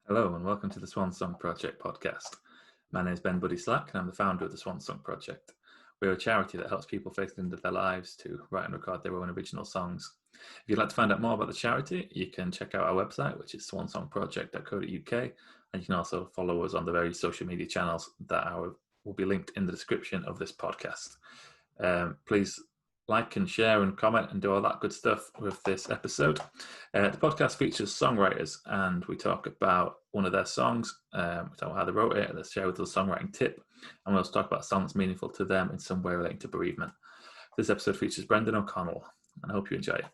Hello and welcome to the Swan Song Project Podcast. My name is Ben Buddy Slack and I'm the founder of the Swan Song Project. We're a charity that helps people face the end of their lives to write and record their own original songs. If you'd like to find out more about the charity, you can check out our website, which is swansongproject.co.uk, and you can also follow us on the various social media channels that will be linked in the description of this podcast. Please like and share and comment and do all that good stuff with this episode. The podcast features songwriters and we talk about one of their songs, we talk about how they wrote it, let's share with us a songwriting tip, and we'll also talk about a song that's meaningful to them in some way relating to bereavement. This episode features Brendan O'Connell and I hope you enjoy it.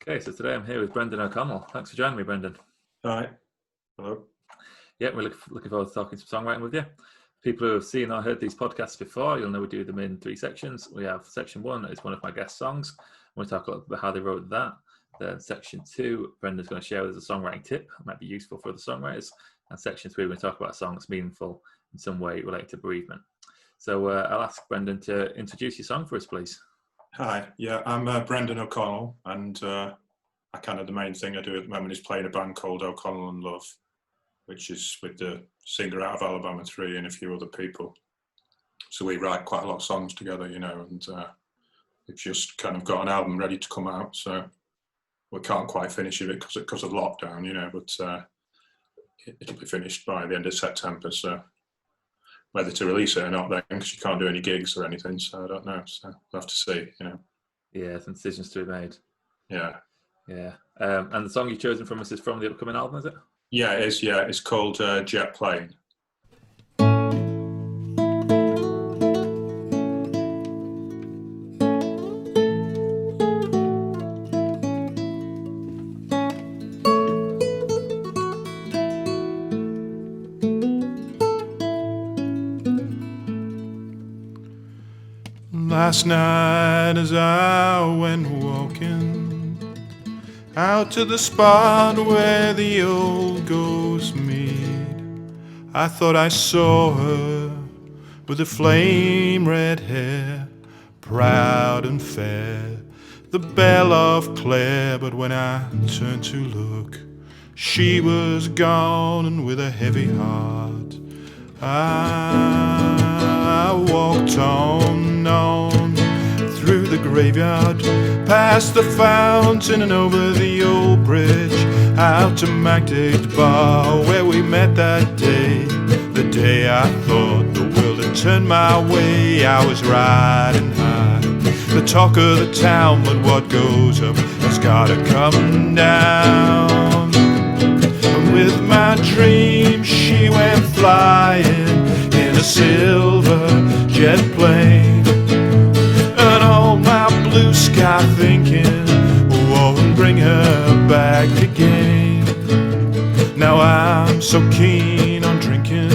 Okay, so today I'm here with Brendan O'Connell. Thanks for joining me, Brendan. Hi. Hello. Yeah, we're looking forward to talking some songwriting with you. People who have seen or heard these podcasts before, you'll know we do them in three sections. We have section one is one of my guest songs. We talk a little bit about how they wrote that. Then section two, Brendan's going to share with us a songwriting tip that might be useful for other songwriters. And section three, we're going to talk about a song that's meaningful in some way related to bereavement. So I'll ask Brendan to introduce your song for us, please. Hi. Yeah, I'm Brendan O'Connell, and the main thing I do at the moment is play in a band called OConnell Love, which is with the singer out of Alabama 3 and a few other people. So we write quite a lot of songs together, and we've just kind of got an album ready to come out. So we can't quite finish it because of lockdown, but it'll be finished by the end of September. So whether to release it or not then, because you can't do any gigs or anything, so I don't know. So we'll have to see, Yeah, some decisions to be made. Yeah. Yeah. And the song you've chosen from us is from the upcoming album, is it? Yeah, it is. Yeah, it's called Jet Plane. Last night as I went walking out to the spot where the old ghosts meet, I thought I saw her with the flame red hair, proud and fair, the belle of Clare. But when I turned to look, she was gone, and with a heavy heart I walked on through the graveyard, past the fountain and over the old bridge, out to Magda's bar where we met that day. The day I thought the world had turned my way, I was riding high, the talk of the town, but what goes up has gotta come down. And with my dream she went flying in a silver jet plane, and all my blue sky thinking won't bring her back again. Now I'm so keen on drinking,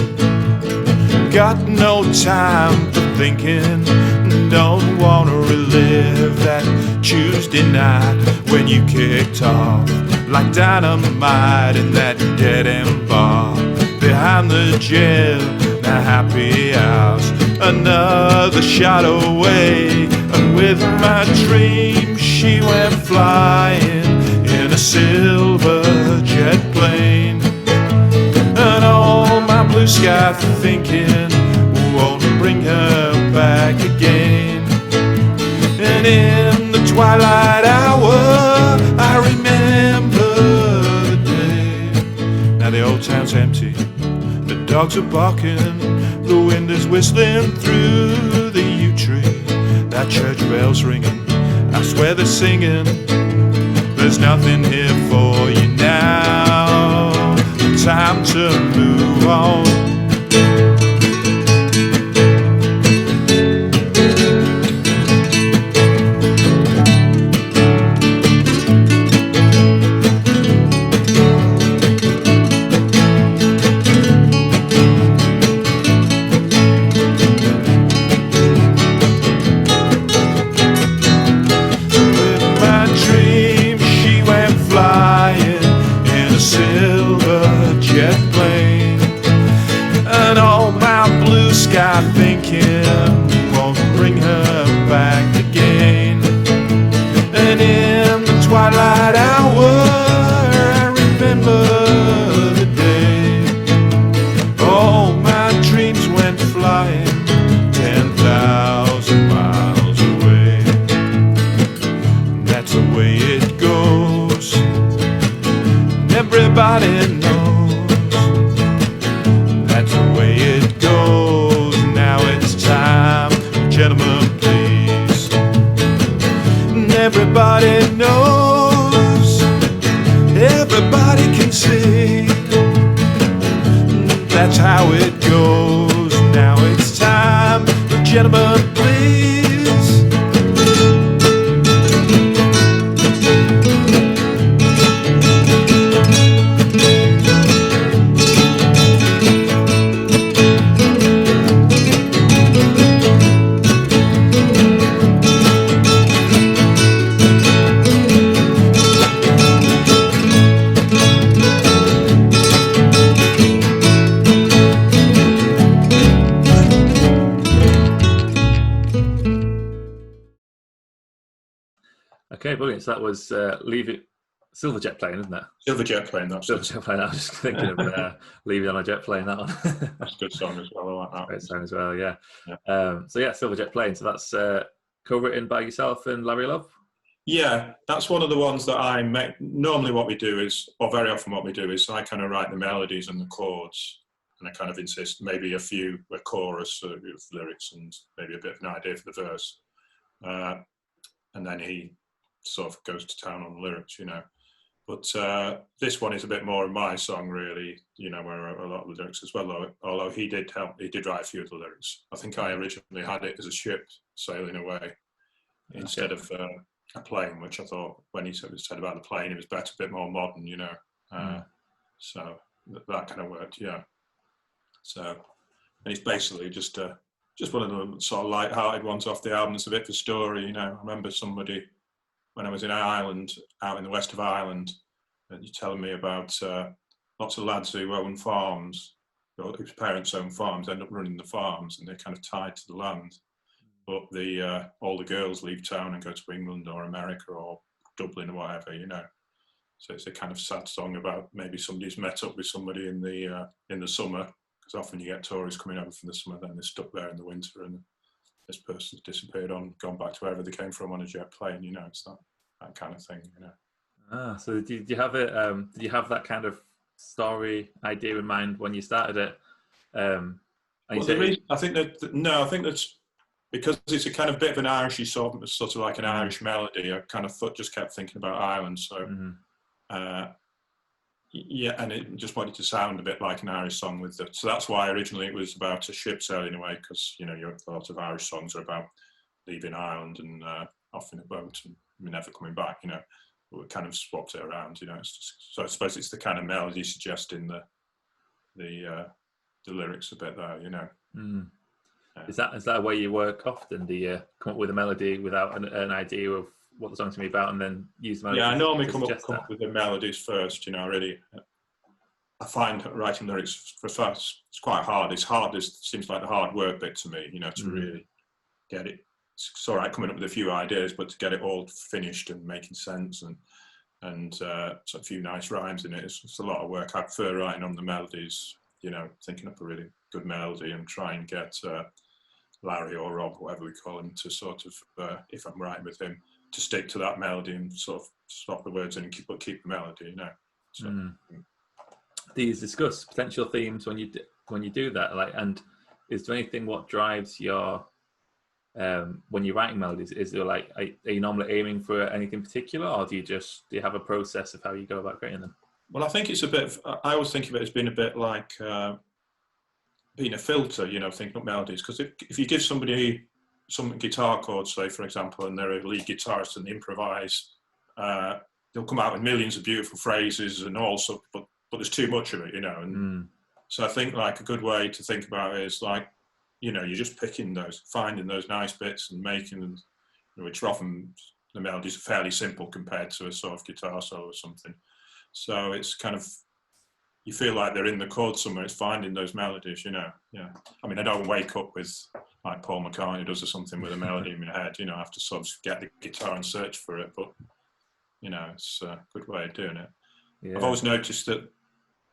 got no time for thinking, don't wanna relive that Tuesday night when you kicked off like dynamite in that dead-end bar behind the jail, the happy house, another shot away. And with my dream she went flying in a silver jet plane, and all my blue sky thinking won't bring her back again. And in the twilight hour I remember the day. Now the old town's empty, the dogs are barking, the wind is whistling through the yew tree, that church bell's ringing, I swear they're singing, there's nothing here for you now, time to move on. sky thinking won't bring her back again. And in the twilight hour I remember the day all my dreams went flying 10,000 miles away. And that's the way it goes, and everybody knows that's the way it goes. Now it's time, gentlemen, please. And everybody knows, everybody can see, that's how it goes. Now it's time, gentlemen, please. Okay, brilliant. So that was Leave It, Silverjet Plane, isn't it? Silverjet Plane, that's it. Silverjet Plane. I was just thinking of Leave It on a Jet Plane, that one. That's a good song as well. I like that. Great song as well, yeah. Yeah. So yeah, Silverjet Plane. So that's co-written by yourself and Larry Love? Yeah, that's one of the ones that I make. Normally what we do is, or very often what we do is, I kind of write the melodies and the chords, and I kind of insist maybe a chorus of lyrics and maybe a bit of an idea for the verse. And then he sort of goes to town on the lyrics, you know. But this one is a bit more of my song, really, you know, where a lot of the lyrics as well, although he did write a few of the lyrics. I think I originally had it as a ship sailing away instead of a plane, which I thought when he said about the plane, it was better, a bit more modern, you know. So that kind of worked, yeah. So, and it's basically just one of the sort of light-hearted ones off the album. It's a bit of a story, you know. I remember somebody, when I was in Ireland, out in the west of Ireland, and you're telling me about lots of lads who own farms, whose parents own farms, end up running the farms, and they're kind of tied to the land. But all the girls leave town and go to England or America or Dublin or whatever, you know. So it's a kind of sad song about maybe somebody's met up with somebody in the summer, because often you get tourists coming over from the summer, then they're stuck there in the winter, and this person's disappeared gone back to wherever they came from on a jet plane, you know. It's that kind of thing, you know. So did you have it? Did you have that kind of story idea in mind when you started it? I think that's because it's a kind of bit of an Irishy sort of like an Irish melody. I kind of just kept thinking about Ireland, so yeah, and it just wanted to sound a bit like an Irish song with it. So that's why originally it was about a ship sailing away, because you know a lot of Irish songs are about leaving Ireland and off in a boat and never coming back. You know, we kind of swapped it around. You know, so I suppose it's the kind of melody suggesting the lyrics a bit there. You know. Is that a way you work often? Do you come up with a melody without an idea of what the song's going to be about, and then use the melody? Yeah, I normally come up with the melodies first. You know, I find writing lyrics for first, it's quite hard. It's hard. It seems like the hard work bit to me. You know, to really get it. It's all right coming up with a few ideas, but to get it all finished and making sense and a few nice rhymes in it, it's a lot of work. I prefer writing on the melodies. You know, thinking up a really good melody and try and get Larry or Rob, whatever we call him, to sort of, if I'm writing with him, to stick to that melody and sort of stop the words in and keep the melody, you know. So, Do you discuss potential themes when you do that? Like, and is there anything what drives your when you're writing melodies? Is there like, are you normally aiming for anything particular, or do you have a process of how you go about creating them? Well, I think it's a bit. I always think of it as being a bit like being a filter, you know, thinking up melodies. Because if you give somebody some guitar chords, say for example, and they're a lead guitarist and they improvise, they'll come out with millions of beautiful phrases and all sorts, but there's too much of it, you know. And so I think like a good way to think about it is like, you know, you're just finding those nice bits and making them, which often the melodies are fairly simple compared to a sort of guitar solo or something. So it's kind of, you feel like they're in the chords somewhere. It's finding those melodies, you know. Yeah. I mean, I don't wake up with like Paul McCartney does or something with a melody in my head. You know, I have to sort of get the guitar and search for it. But you know, it's a good way of doing it. Yeah. I've always noticed that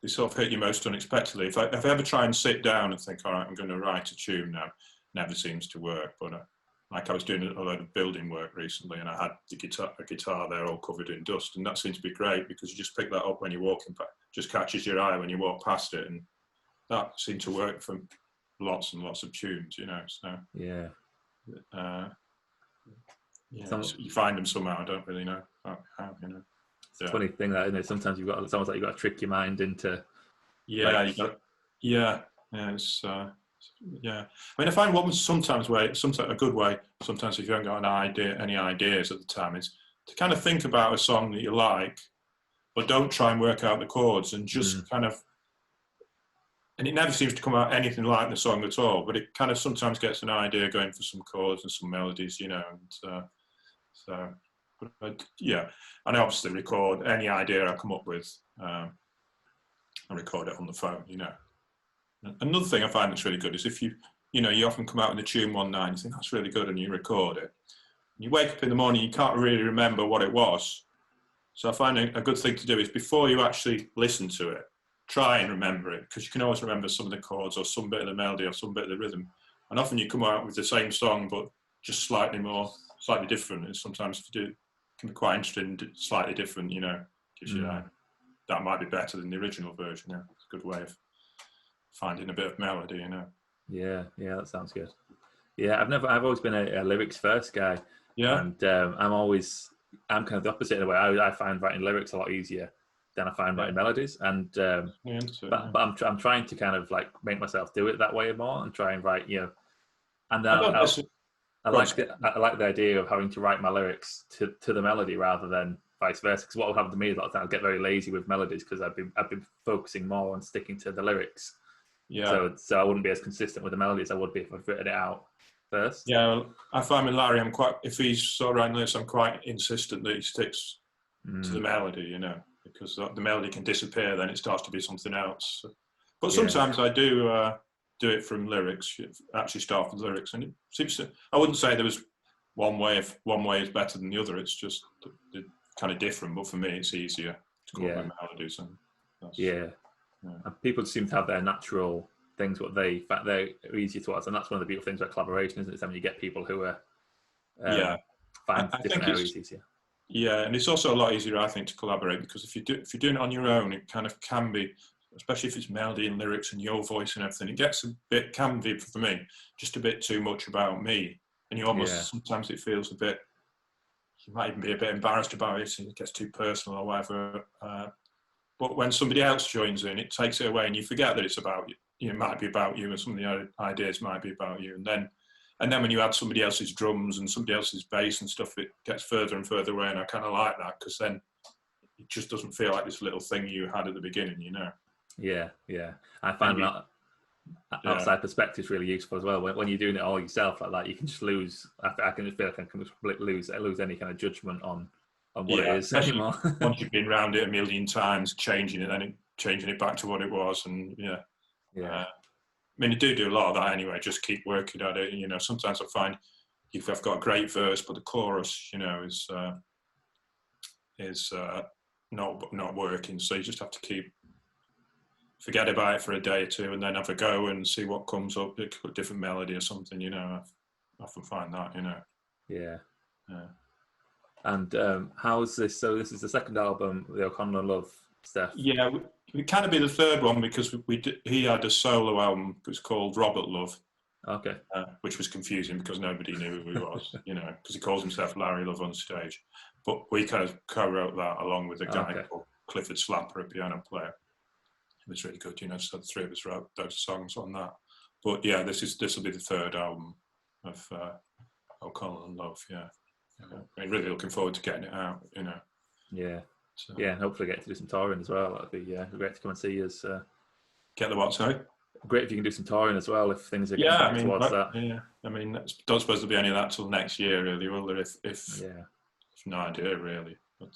they sort of hit you most unexpectedly. If I ever try and sit down and think, all right, I'm going to write a tune now, never seems to work. But like I was doing a load of building work recently, and I had a guitar there all covered in dust, and that seems to be great because you just pick that up when you're walking, just catches your eye when you walk past it, and that seemed to work for lots and lots of tunes, you know. So yeah, so you find them somehow. I don't really know how, you know. It's a funny thing that, isn't it? Sometimes it's almost like you've got to trick your mind into. It's yeah. I mean, I find sometimes a good way. Sometimes if you haven't got any ideas at the time, is to kind of think about a song that you like, but don't try and work out the chords, and just kind of. And it never seems to come out anything like the song at all, but it kind of sometimes gets an idea going for some chords and some melodies, you know. And and I obviously record any idea I come up with. I record it on the phone, you know. Another thing I find that's really good is if you often come out with a tune one night and you think that's really good, and you record it. You wake up in the morning, you can't really remember what it was. So I find a good thing to do is before you actually listen to it, try and remember it, because you can always remember some of the chords or some bit of the melody or some bit of the rhythm. And often you come out with the same song, but just slightly different. And sometimes if you do, it can be quite interesting, slightly different, you know, gives you that might be better than the original version. Yeah, it's a good way of finding a bit of melody, you know. Yeah, that sounds good. Yeah, I've always been a lyrics first guy. Yeah. And I'm kind of the opposite in a way. I find writing lyrics a lot easier than I find writing melodies. And but I'm trying to kind of like make myself do it that way more and try and write, you know. And I like the idea of having to write my lyrics to the melody rather than vice versa. Because what will happen to me is a lot of times I'll get very lazy with melodies because I've been focusing more on sticking to the lyrics. Yeah. So I wouldn't be as consistent with the melodies I would be if I'd written it out first. Yeah, well, I find with Larry, if he's sort of writing lyrics, I'm quite insistent that he sticks to the melody, you know, because the melody can disappear, then it starts to be something else. But sometimes I do it from lyrics. Actually, start with lyrics, and it seems to. I wouldn't say there was one way is better than the other. It's just they're kind of different. But for me, it's easier to come up with melodies. And and people seem to have their natural things, what they're easier to us, and that's one of the beautiful things about collaboration, isn't it? It's when you get people who are find different areas easier. Yeah, and it's also a lot easier, I think, to collaborate, because if you're doing it on your own, it kind of can be, especially if it's melody and lyrics and your voice and everything, can be for me just a bit too much about me, and you almost sometimes it feels a bit. You might even be a bit embarrassed about it, and it gets too personal or whatever. But when somebody else joins in, it takes it away, and you forget that it's about you. It might be about you, and some of the ideas might be about you. And then when you add somebody else's drums and somebody else's bass and stuff, it gets further and further away. And I kind of like that, because then it just doesn't feel like this little thing you had at the beginning, you know? Yeah. I find that outside perspective is really useful as well. When you're doing it all yourself like that, you can just lose. I can just feel like I can lose any kind of judgment on what it is anymore. Once you've been around it a million times, changing it back to what it was, and I mean, you do a lot of that anyway. Just keep working at it. You know, sometimes I find if I've got a great verse, but the chorus, you know, is not working. So you just have to forget about it for a day or two, and then have a go and see what comes up. A different melody or something. You know, I often find that. You know. Yeah. And how's this? So this is the second album, the OConnell Love stuff. Yeah, it kind of be the third one, because he had a solo album. It was called Robert Love. Okay. Which was confusing because nobody knew who he was, you know, because he calls himself Larry Love on stage. But we kind of co-wrote that along with a guy called Clifford Slapper, a piano player. It was really good, you know. So the three of us wrote those songs on that. But yeah, this will be the third album of OConnell Love. Yeah. I'm really looking forward to getting it out, you know. Yeah. So, and hopefully get to do some touring as well. That'd be great to come and see us. Get the what, sorry? Great if you can do some touring as well, if things are getting back towards that. Yeah, I mean, don't suppose there'll be any of that till next year, really, will there? If no idea, really. But,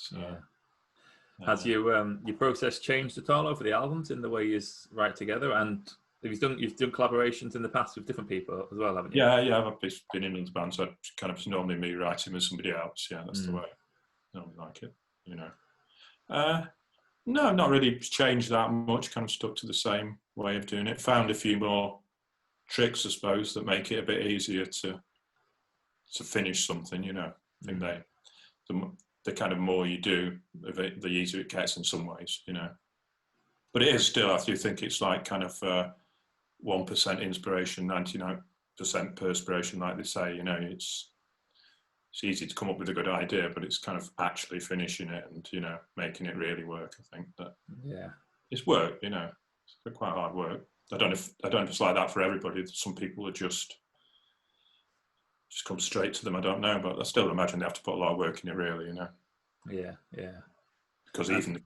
Has your process changed at all over the albums in the way you write together? And you've done collaborations in the past with different people as well, haven't you? Yeah. I've been in the band, so it's kind of normally me writing with somebody else. Yeah, that's the way I normally like it. No, I've not really changed that much. Kind of stuck to the same way of doing it. Found a few more tricks, I suppose, that make it a bit easier to finish something. I think the kind of more you do of it, the easier it gets in some ways. But it is still, I do think it's like kind of 1% inspiration, 99% perspiration, like they say. It's easy to come up with a good idea, but it's kind of actually finishing it and making it really work. I think that it's work. It's quite hard work. I don't know if it's like that for everybody. Some people are just come straight to them. I don't know, but I still imagine they have to put a lot of work in it, really. Yeah. Because even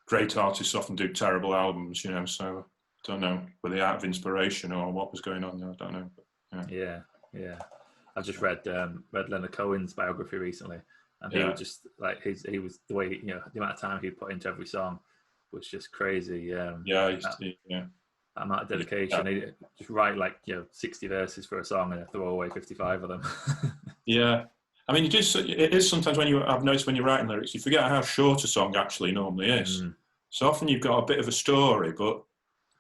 great artists often do terrible albums. So I don't know, were they out of inspiration or what was going on there? I don't know. But, yeah. I just read Leonard Cohen's biography recently, and he was just like he was the way the amount of time he put into every song was just crazy. That amount of dedication. He'd just write 60 verses for a song and throw away 55 of them. Yeah, I mean, it is sometimes I've noticed when you're writing lyrics, you forget how short a song actually normally is. So often you've got a bit of a story, but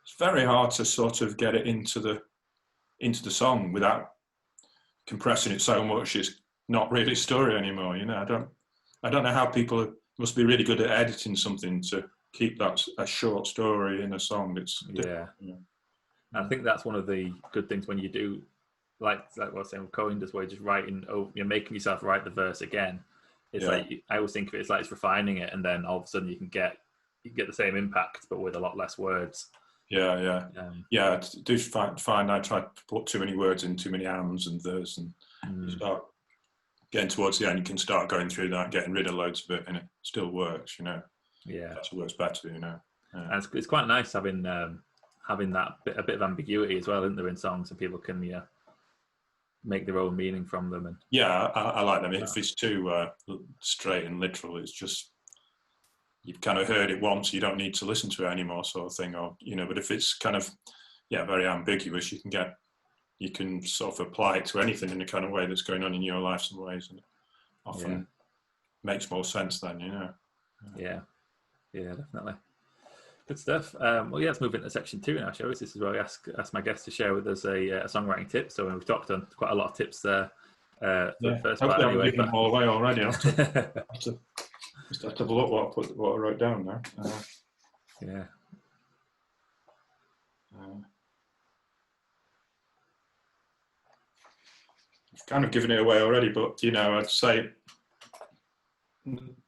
it's very hard to sort of get it into the song without compressing it so much it's not really a story anymore. I don't know how people must be really good at editing something to keep that a short story in a song. It's I think that's one of the good things when you do like what I was saying with Cohen does, where you're just writing you're making yourself write the verse again. It's like I always think of it as like it's refining it, and then all of a sudden you can get the same impact but with a lot less words. I do find I try to put too many words in, too many ands and there's, and you start getting towards the end, you can start going through that, getting rid of loads of it, and it still works. It actually works better. And it's quite nice having that a bit of ambiguity as well, isn't there, in songs, and people can make their own meaning from them. And I like them. If it's too straight and literal, it's just, you've kind of heard it once, you don't need to listen to it anymore, sort of thing. Or but if it's kind of very ambiguous, you can sort of apply it to anything in the kind of way that's going on in your life some ways, and it often makes more sense then. Yeah, definitely. Good stuff. Let's move into section 2 now, shall we? This is where I ask my guests to share with us a songwriting tip. So we've talked on quite a lot of tips there for the first part anyway. Given them all away already. I have to have a look what I wrote down now. I've kind of given it away already, but I'd say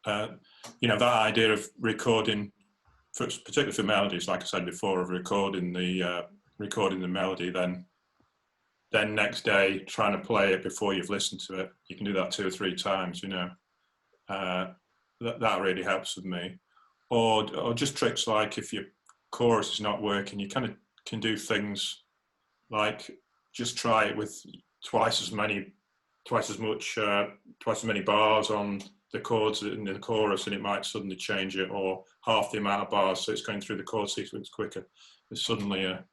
that idea of recording, particularly for melodies, like I said before, of recording the melody, then next day trying to play it before you've listened to it. You can do that 2 or 3 times. That really helps with me. Or just tricks like if your chorus is not working, you kind of can do things like just try it with twice as many bars on the chords in the chorus, and it might suddenly change it, or half the amount of bars, so it's going through the chord sequence quicker. There's suddenly a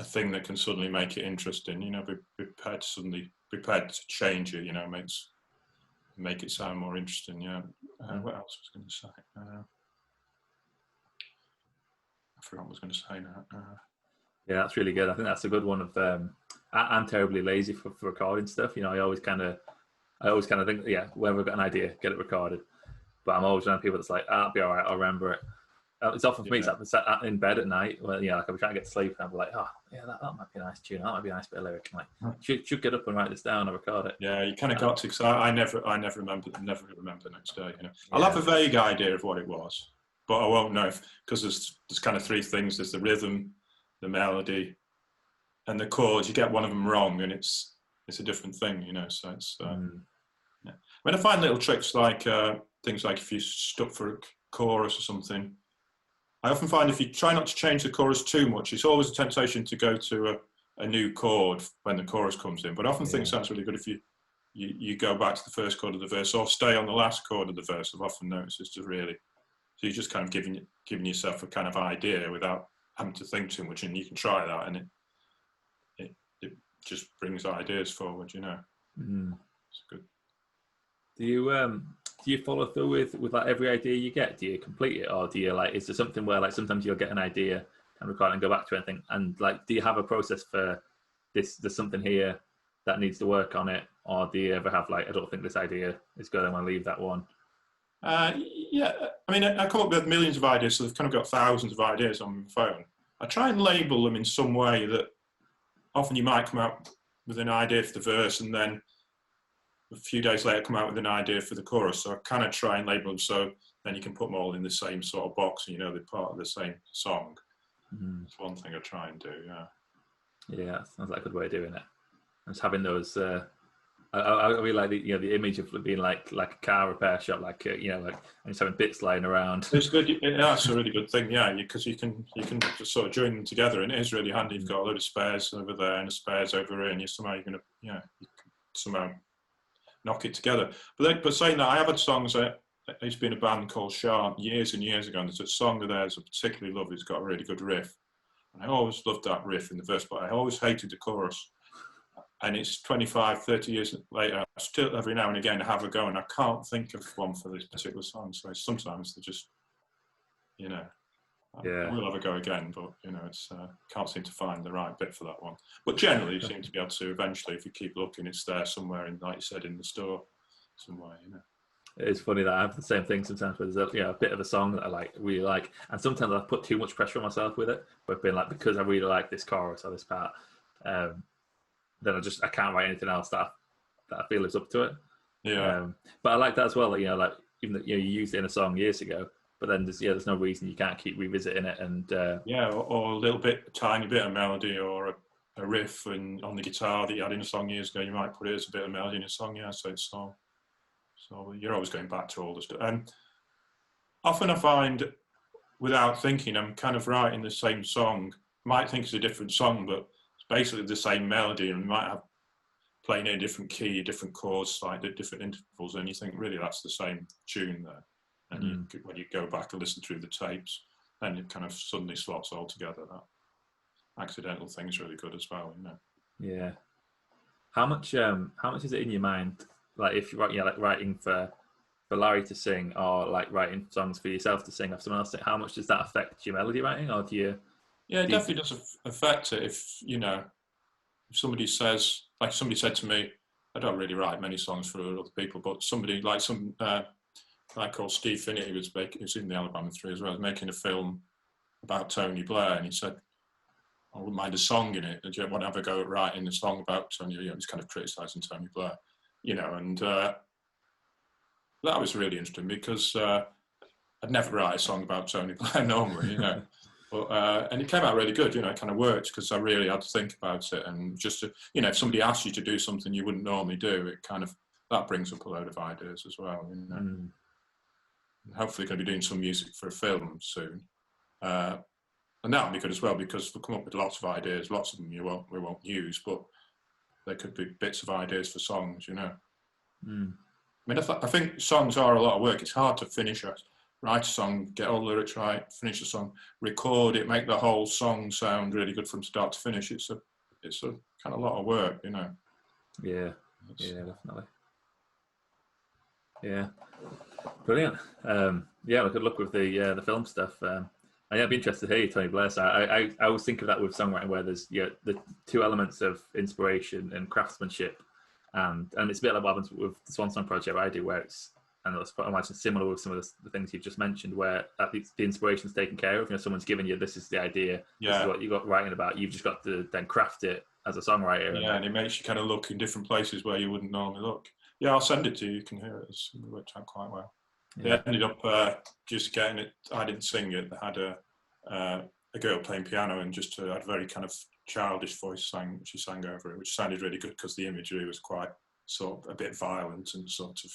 thing that can suddenly make it interesting. Be prepared to change it. Make it sound more interesting. What else was I going to say? I forgot what I was going to say now. That's really good. I think that's a good one. Of I'm terribly lazy for recording stuff. I always kind of think, whenever I've got an idea, get it recorded. But I'm always around people that's like, I'll be all right, I'll remember it. It's often for me, it's like sat in bed at night, like I'll be trying to get to sleep, and I'll be like, that might be a nice tune, that might be a nice bit of lyric. I'm like, should get up and write this down and record it. Yeah, you kind of got to, because I never remember the next day. I'll have a vague idea of what it was, but I won't know, because there's kind of 3 things. There's the rhythm, the melody, and the chords. You get one of them wrong, and it's a different thing. So it's when I find little tricks like things like if you're stuck for a chorus or something, I often find if you try not to change the chorus too much, it's always a temptation to go to a new chord when the chorus comes in. But I often think it sounds really good if you go back to the first chord of the verse, or stay on the last chord of the verse. I've often noticed it's just really So you're just kind of giving yourself a kind of idea without having to think too much, and you can try that, and it just brings ideas forward, you know. It's good. Do you follow through with like every idea you get? Do you complete it, or do you like? Is there something where like sometimes you'll get an idea and record and go back to it and think, and like, do you have a process for this? There's something here that needs to work on it, or do you ever have like, I don't think this idea is good, I want to leave that one? Yeah, I mean, I come up with millions of ideas, so I've kind of got thousands of ideas on my phone. I try and label them in some way that often you might come out with an idea for the verse and then a few days later come out with an idea for the chorus. So I kind of try and label them so then you can put them all in the same sort of box and you know they're part of the same song. That's one thing I try and do, yeah. Yeah, sounds like a good way of doing it. And just having those... I really like the image of being like a car repair shop, like and just having bits lying around. It's good. Yeah, it's a really good thing. Yeah, because you can just sort of join them together, and it is really handy. You've got a load of spares over there and a spares over here, and you can somehow knock it together. But saying that, I have had songs. I used to be in a band called Sharp years and years ago, and there's a song of theirs I particularly love. It's got a really good riff, and I always loved that riff in the verse, but I always hated the chorus. And it's 25, 30 years later, I still every now and again have a go, and I can't think of one for this particular song. So sometimes they just, I will have a go again, but, it's can't seem to find the right bit for that one. But generally, you seem to be able to eventually, if you keep looking, it's there somewhere, like you said, in the store somewhere, It's funny that I have the same thing sometimes where there's a bit of a song that I really like, and sometimes I put too much pressure on myself with it, where I've been like, because I really like this chorus or this part, then I can't write anything else that I feel lives up to it. Yeah. But I like that as well. Like, even though you used it in a song years ago, but then there's no reason you can't keep revisiting it and. Or a little bit, tiny bit of melody or a riff on the guitar that you had in a song years ago. You might put it as a bit of melody in a song. Yeah, so it's so you're always going back to all the stuff. And often I find, without thinking, I'm kind of writing the same song. Might think it's a different song, but basically the same melody, and we might have playing in a different key, different chords, slightly different intervals, and you think really that's the same tune there. And when you go back and listen through the tapes, then it kind of suddenly slots all together. That accidental thing's really good as well, Yeah. How much is it in your mind? Like if you like writing for Larry to sing, or like writing songs for yourself to sing, or someone else, how much does that affect your melody writing, or do you? Yeah, it definitely does affect it. If somebody says, like somebody said to me, I don't really write many songs for other people, but somebody like I called Steve Finney, he was in the Alabama 3 as well, was making a film about Tony Blair, and he said, I wouldn't mind a song in it. Do you want to have a go at writing a song about Tony? He's kind of criticising Tony Blair, and that was really interesting because I'd never write a song about Tony Blair normally, But, and it came out really good, it kind of worked because I really had to think about it. And just, if somebody asked you to do something you wouldn't normally do, it kind of, that brings up a load of ideas as well, Hopefully going to be doing some music for a film soon. And that'll be good as well because we'll come up with lots of ideas, lots of them we won't use, but there could be bits of ideas for songs, I mean, I think songs are a lot of work. It's hard to write a song, get all the lyrics right, finish the song, record it, make the whole song sound really good from start to finish. It's a kind of lot of work, Yeah, definitely. Yeah, brilliant. Good luck with the film stuff. I'd be interested to hear you, Tony Blair. So I always think of that with songwriting, where there's the two elements of inspiration and craftsmanship, and it's a bit like what happens with the Swan Song Project I do, where it's. And I imagine similar with some of the things you've just mentioned, where the inspiration's taken care of. Someone's given you, this is the idea, this is what you got writing about. You've just got to then craft it as a songwriter. Yeah, and it makes you kind of look in different places where you wouldn't normally look. Yeah, I'll send it to you. You can hear it. It worked out quite well. Yeah. They ended up just getting it. I didn't sing it. They had a girl playing piano and just had a very kind of childish voice. She sang over it, which sounded really good because the imagery was quite sort of a bit violent and sort of.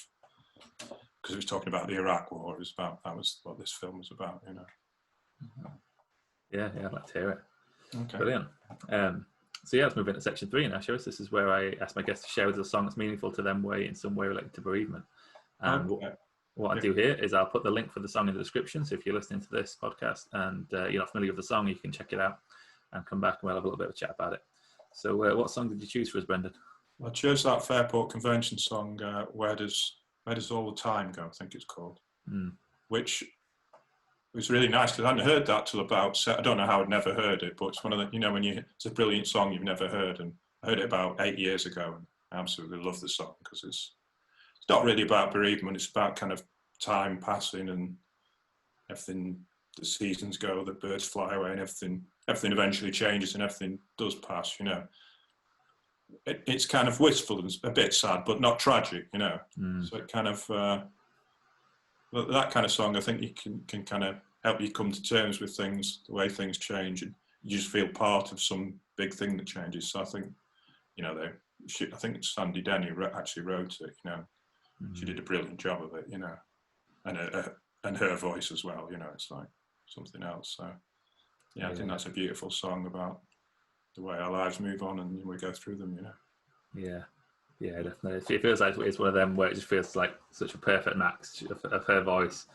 Because it was talking about the Iraq War, that was what this film was about, Yeah, I'd like to hear it. Okay. Brilliant. Let's move into section 3 now, shall we? This is where I ask my guests to share with us a song that's meaningful to them in some way related to bereavement. And what I do here is I'll put the link for the song in the description. So if you're listening to this podcast and you're not familiar with the song, you can check it out and come back and we'll have a little bit of a chat about it. So what song did you choose for us, Brendan? I chose that Fairport Convention song, Where Does All the Time Go, I think it's called, which was really nice because I hadn't heard that till about, I don't know how I'd never heard it, but it's one of the, when it's a brilliant song you've never heard, and I heard it about 8 years ago and I absolutely love the song because it's not really about bereavement, it's about kind of time passing and everything, the seasons go, the birds fly away and everything eventually changes and everything does pass, It's kind of wistful and a bit sad, but not tragic, So it kind of, that kind of song, I think you can kind of help you come to terms with things, the way things change, and you just feel part of some big thing that changes. So I think, I think Sandy Denny actually wrote it, She did a brilliant job of it, and her voice as well, it's like something else. So, I think that's a beautiful song about the way our lives move on and we go through them, Yeah, definitely. It feels like it's one of them where it just feels like such a perfect match of her voice,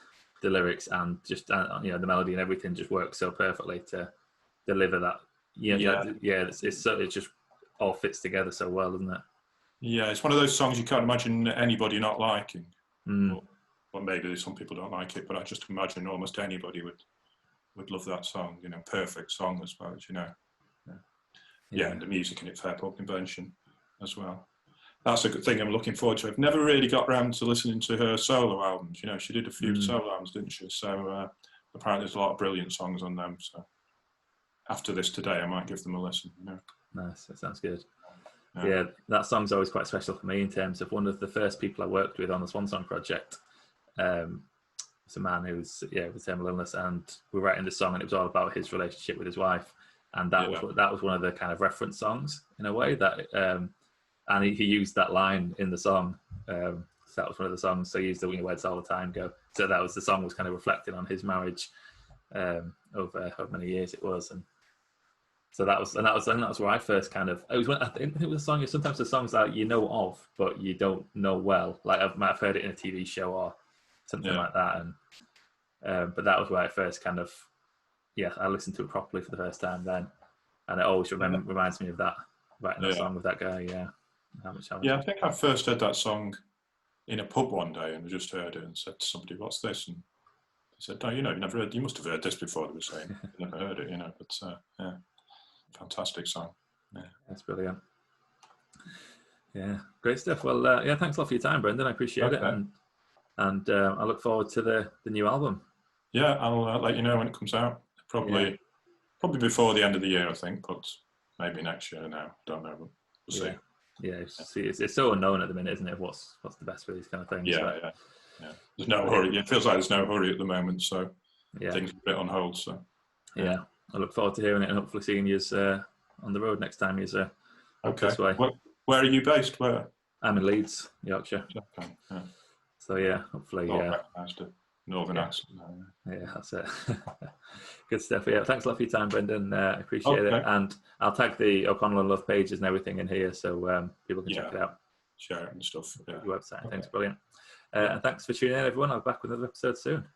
the lyrics, and just the melody and everything just works so perfectly to deliver that. It's it just all fits together so well, doesn't it? Yeah, it's one of those songs you can't imagine anybody not liking. Well, maybe some people don't like it, but I just imagine almost anybody would love that song. Perfect song as well as and the music in it, Fairport Convention as well. That's a good thing I'm looking forward to. I've never really got around to listening to her solo albums. She did a few solo albums, didn't she? So apparently there's a lot of brilliant songs on them. So after this today, I might give them a listen. Nice, that sounds good. Yeah, that song's always quite special for me in terms of one of the first people I worked with on the Swan Song Project. It's a man who's with terminal illness, and we were writing the song, and it was all about his relationship with his wife, and that was one of the kind of reference songs in a way that, and he used that line in the song. So that was one of the songs. So he used the "Where Does All the Time Go." So that was the song was kind of reflecting on his marriage over how many years it was, and so that was where I first kind of. I think it was a song. Sometimes the songs that you know of, but you don't know well. Like I might have heard it in a TV show or something like that, and but that was where I first kind of, I listened to it properly for the first time then, and it always reminds me of that writing that song with that guy. How much I think I first heard that song in a pub one day, and I just heard it and said to somebody, "What's this?" And he said, "No, you've never heard. You must have heard this before." They were saying, "You never heard it, But fantastic song. Yeah, that's brilliant. Yeah, great stuff. Well, thanks a lot for your time, Brendan. I appreciate it, and I look forward to the new album. Yeah, I'll let you know when it comes out. Probably before the end of the year, I think, but maybe next year. Now, don't know. But we'll see. Yeah, it's so unknown at the minute, isn't it? What's the best for these kind of things? Yeah. There's no hurry. It feels like there's no hurry at the moment, so things are a bit on hold. So I look forward to hearing it and hopefully seeing you on the road next time you're this way. Where are you based? Where? I'm in Leeds, Yorkshire. Okay. Yeah. So hopefully. Northern accent. Yeah, that's it. Good stuff. Yeah, thanks a lot for your time, Brendan. I appreciate it. And I'll tag the OConnell Love pages and everything in here so people can check it out. Share it and stuff. Your website. Thanks, brilliant. And thanks for tuning in, everyone. I'll be back with another episode soon.